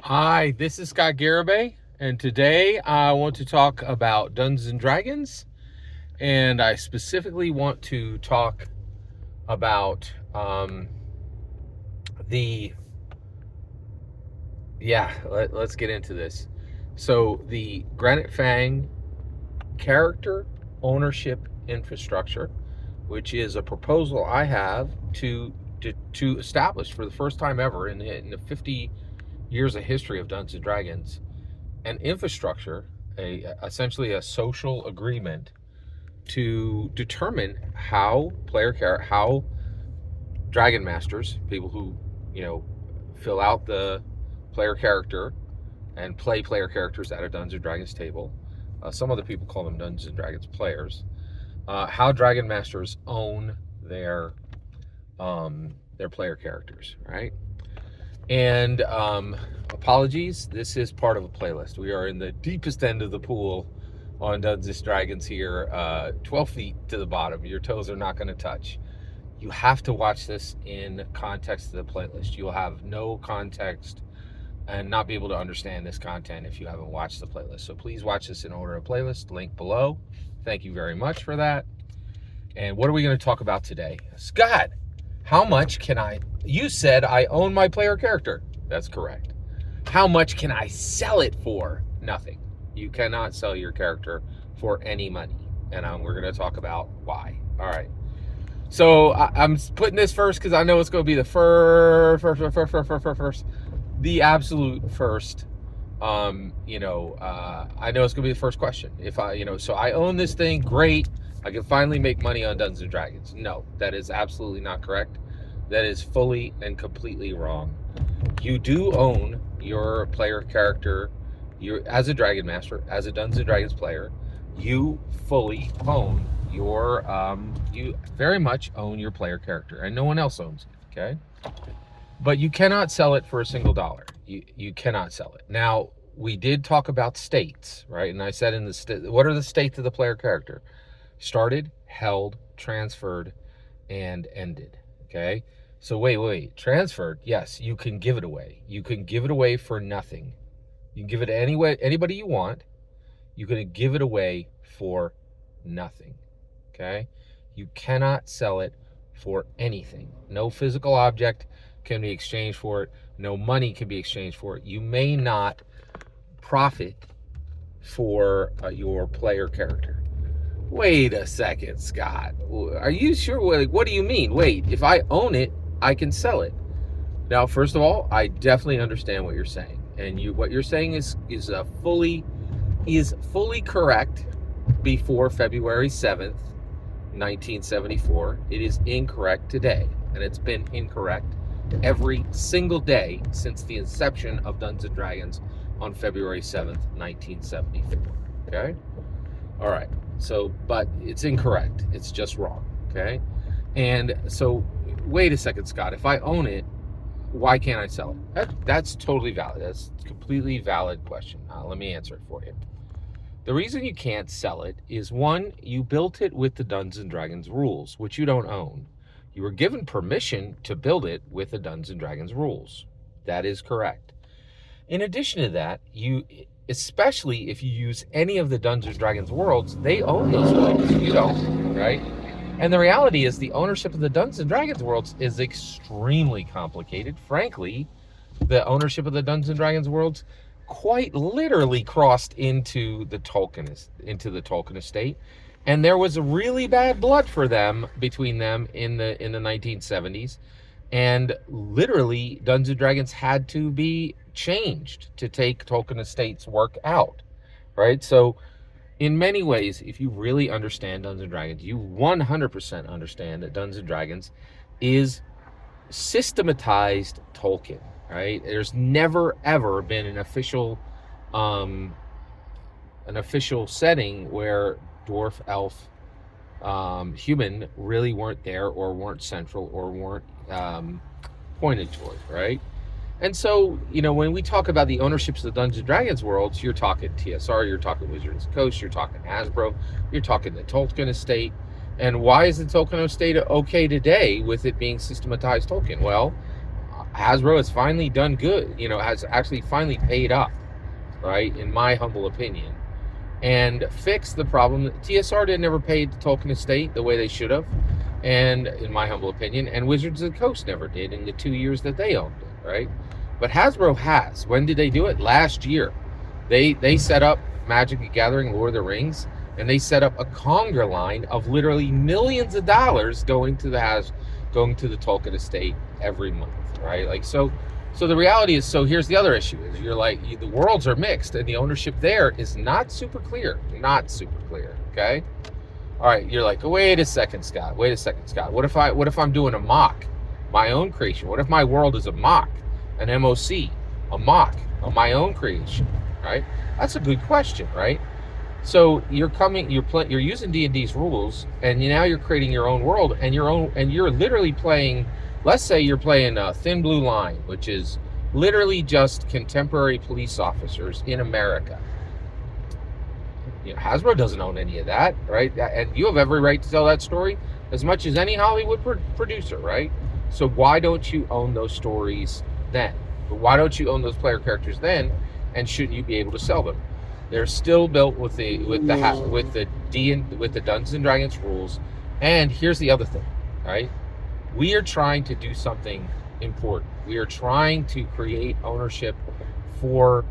Hi, this is Scott Garibay, and today I want to talk about Dungeons and Dragons, and I specifically want to talk about the let's get into this. So the Granite Fang character ownership infrastructure, which is a proposal I have to establish for the first time ever in the 50 years of history of Dungeons and Dragons, an infrastructure, essentially a social agreement to determine how how dragon masters, people who fill out the player character and play player characters at a Dungeons and Dragons table. Some other people call them Dungeons and Dragons players. How dragon masters own their player characters, right? And apologies, this is part of a playlist. We are in the deepest end of the pool on Dungeons & Dragons here, 12 feet to the bottom. Your toes are not going to touch. You have to watch this in context of the playlist. You'll have no context and not be able to understand this content if you haven't watched the playlist. So please watch this in order of playlist, link below. Thank you very much for that. And what are we going to talk about today? Scott, how much can you said I own my player character. That's correct. How much can I sell it for? Nothing. You cannot sell your character for any money. And we're going to talk about why. All right. So I'm putting this first because I know it's going to be the first, the absolute first. I know it's going to be the first question. If so I own this thing, great. I can finally make money on Dungeons and Dragons. No, that is absolutely not correct. That is fully and completely wrong. You do own your player character. As a Dragon Master, as a Dungeons and Dragons player, you fully own you very much own your player character, and no one else owns it, okay? But you cannot sell it for a single dollar. You cannot sell it. Now, we did talk about states, right? And I said what are the states of the player character? Started, held, transferred, and ended, okay? So wait, transferred, yes, you can give it away. You can give it away for nothing. You can give it to anybody you want. You can give it away for nothing, okay? You cannot sell it for anything. No physical object can be exchanged for it. No money can be exchanged for it. You may not profit for your player character. Wait a second, Scott. Are you sure? What do you mean? Wait, if I own it, I can sell it. Now, first of all, I definitely understand what you're saying, and what you're saying is fully correct before February 7th, 1974. It is incorrect today, and it's been incorrect every single day since the inception of Dungeons and Dragons on February 7th, 1974. Okay? All right. So, but it's incorrect. It's just wrong. Okay? And so, wait a second, Scott. If I own it, why can't I sell it? That's totally valid. That's a completely valid question. Let me answer it for you. The reason you can't sell it is, one, you built it with the Dungeons and Dragons rules, which you don't own. You were given permission to build it with the Dungeons and Dragons rules. That is correct. In addition to that, especially if you use any of the Dungeons and Dragons worlds, they own those worlds. You don't, right? And the reality is the ownership of the Dungeons and Dragons worlds is extremely complicated. Frankly, the ownership of the Dungeons and Dragons worlds quite literally crossed into the Tolkien estate, and there was really bad blood between them in the 1970s, and literally Dungeons and Dragons had to be changed to take Tolkien estate's work out, right? So in many ways, if you really understand Dungeons and Dragons, you 100% understand that Dungeons and Dragons is systematized Tolkien, right? There's never ever been an official setting where dwarf, elf, human really weren't there, or weren't central, or weren't pointed toward, right? And so, when we talk about the ownerships of the Dungeons and Dragons worlds, you're talking TSR, you're talking Wizards of the Coast, you're talking Hasbro, you're talking the Tolkien estate. And why is the Tolkien estate okay today with it being systematized Tolkien? Well, Hasbro has finally done good, has actually finally paid up, right, in my humble opinion, and fixed the problem. TSR never paid the Tolkien estate the way they should have, and in my humble opinion, and Wizards of the Coast never did in the 2 years that they owned it, right? But Hasbro has. When did they do it? Last year. They set up Magic the Gathering, Lord of the Rings, and they set up a conga line of literally millions of dollars going to the Tolkien estate every month, right? Like, so the reality is, so here's the other issue is you're like, the worlds are mixed and the ownership there is not super clear, okay? All right, you're like, wait a second, Scott. What if I'm doing a mock, my own creation? What if my world is a mock, an MOC, a mock of my own creation, right? That's a good question, right? So you're using D&D's rules, and now you're creating your own world, and you're literally playing. Let's say you're playing a Thin Blue Line, which is literally just contemporary police officers in America. Hasbro doesn't own any of that, right? And you have every right to tell that story as much as any Hollywood producer, right? So why don't you own those stories then? Why don't you own those player characters then? And shouldn't you be able to sell them? They're still built with the Dungeons and Dragons rules. And here's the other thing, right? We are trying to do something important. We are trying to create ownership for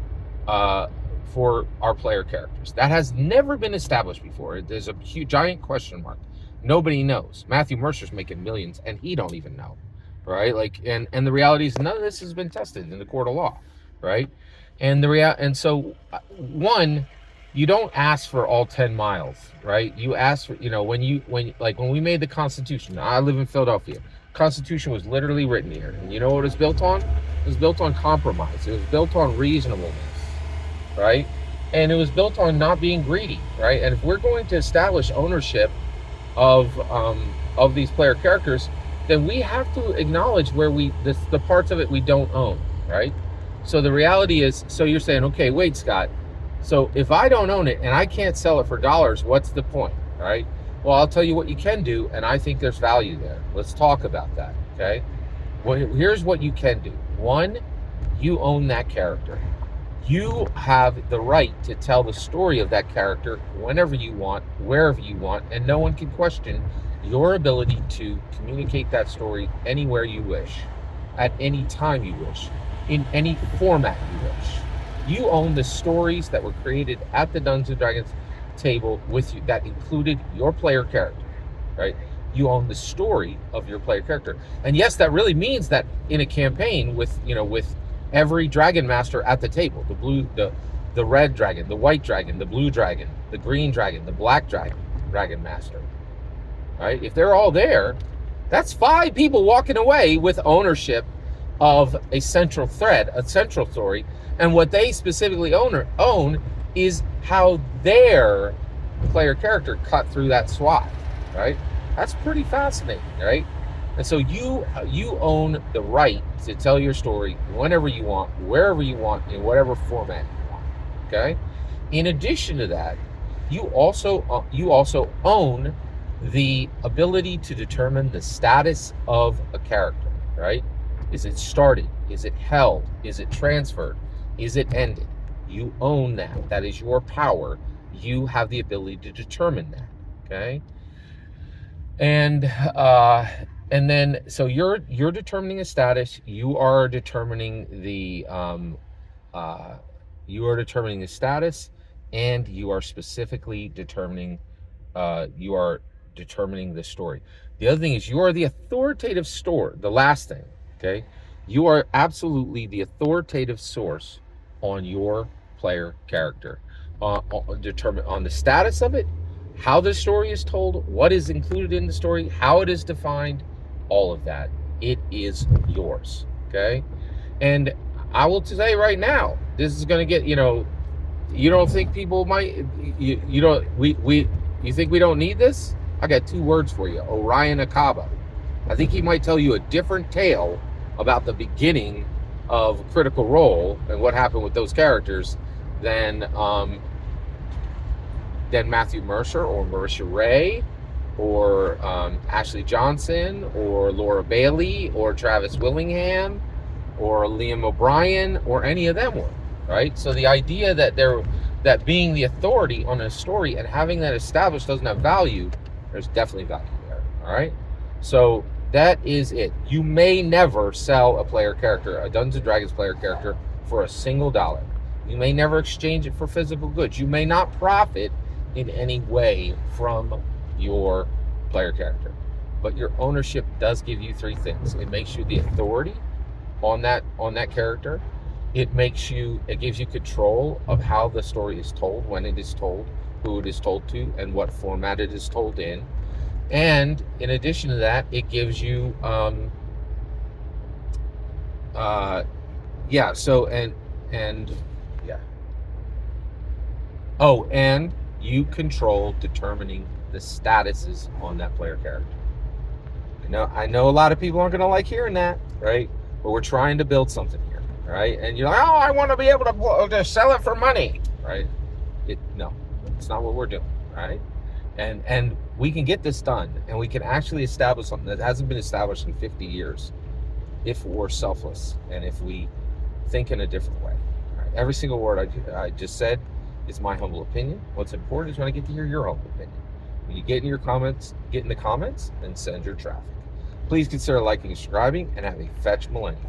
our player characters. That has never been established before. There's a huge, giant question mark. Nobody knows. Matthew Mercer's making millions, and he don't even know, right? Like, and the reality is none of this has been tested in the court of law, right? And so, one, you don't ask for all 10 miles, right? You ask for, when we made the Constitution. I live in Philadelphia. Constitution was literally written here, and you know what it was built on? It was built on compromise. It was built on reasonableness, right? And it was built on not being greedy, right? And if we're going to establish ownership of these player characters, then we have to acknowledge where the parts of it we don't own, right? So the reality is, so you're saying, okay, wait, Scott, so if I don't own it and I can't sell it for dollars, what's the point, right? Well, I'll tell you what you can do, and I think there's value there. Let's talk about that, okay? Well, here's what you can do. One, you own that character. You have the right to tell the story of that character whenever you want, wherever you want, and no one can question your ability to communicate that story anywhere you wish, at any time you wish, in any format you wish. You own the stories that were created at the Dungeons and Dragons table with you that included your player character, right? You own the story of your player character. And yes, that really means that in a campaign with every dragon master at the table, the red dragon, the white dragon, the blue dragon, the green dragon, the black dragon master, right? If they're all there, that's 5 people walking away with ownership of a central thread, a central story, and what they specifically own is how their player character cut through that swath, right? That's pretty fascinating, right? And so you own the right to tell your story whenever you want, wherever you want, in whatever format you want, okay? In addition to that, you also own the ability to determine the status of a character, right? Is it started? Is it held? Is it transferred? Is it ended? You own that. That is your power. You have the ability to determine that, okay? And then, so you're determining a status. You are determining the status, and you are specifically determining the story. The other thing is you are the authoritative the last thing, okay? You are absolutely the authoritative source on your player character, determine on the status of it, how the story is told, what is included in the story, how it is defined, all of that. It is yours, okay? And I will say right now, this is going to get, you don't think people might, you think we don't need this? I got 2 words for you, Orion Akaba. I think he might tell you a different tale about the beginning of Critical Role and what happened with those characters than Matthew Mercer or Marisha Ray or Ashley Johnson or Laura Bailey or Travis Willingham or Liam O'Brien or any of them were, right? So the idea that being the authority on a story and having that established doesn't have value, there's definitely value there, all right? So that is it. You may never sell a player character, a Dungeons & Dragons player character, for a single dollar. You may never exchange it for physical goods. You may not profit in any way from your player character. But your ownership does give you three things. It makes you the authority on that character. It gives you control of how the story is told, when it is told, who it is told to, and what format it is told in. And in addition to that, it gives you and you control determining the statuses on that player character. I know a lot of people aren't going to like hearing that, right? But we're trying to build something here, right? And you're like, oh, I want to be able to sell it for money, right? No, it's not what we're doing, right? And we can get this done, and we can actually establish something that hasn't been established in 50 years if we're selfless and if we think in a different way. All right? Every single word I just said is my humble opinion. What's important is when I get to hear your humble opinion. When you get in the comments and send your traffic. Please consider liking and subscribing, and have a fetch millennium.